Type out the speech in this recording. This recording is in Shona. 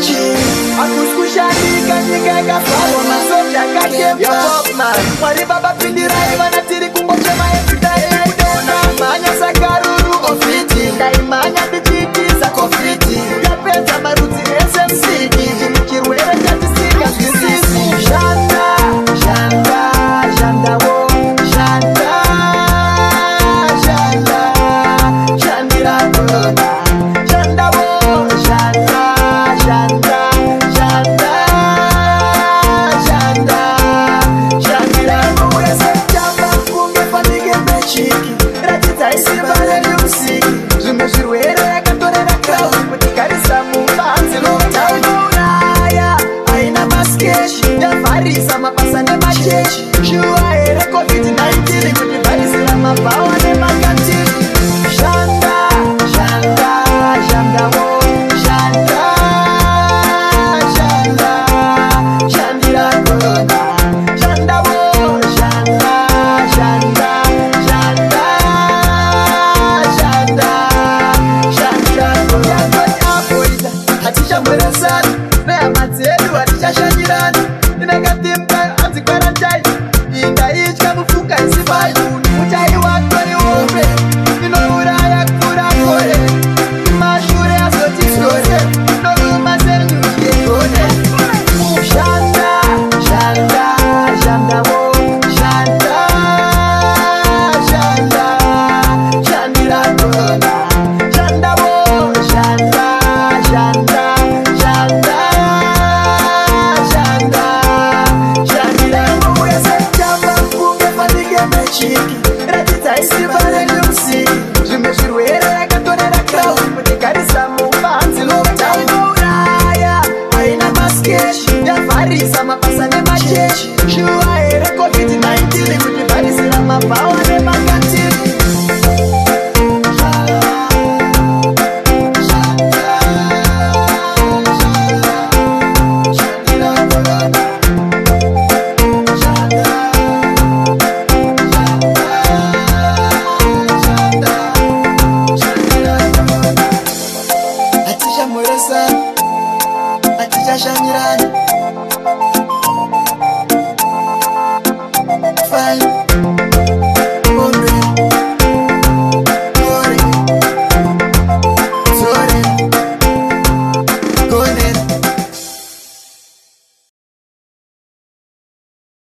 Gucci Akuskushanika nyikeka sawa masoja kakempa Mwari baba pindira ivana tiri kumbochema everyday Kudona manya sakaruru ofiti Kaimanya bichiti sakofiti Yapeta maruti SMC Chirwere chatisika sisisi Shanda, shanda, shanda wo Shanda, shanda, shandira kona Shanda wo, shanda, shanda mabasa nemachechi shuwa ere COVID-19 kuti bharisira mapawa nemakatiri Shanda, shanda, shanda wo Shanda, shanda, shandira kona Shanda wo, shanda, shanda, shanda, shanda, shandira kona Yakoni apoita, hatichamweresana Neamadzedu hatichashanyirana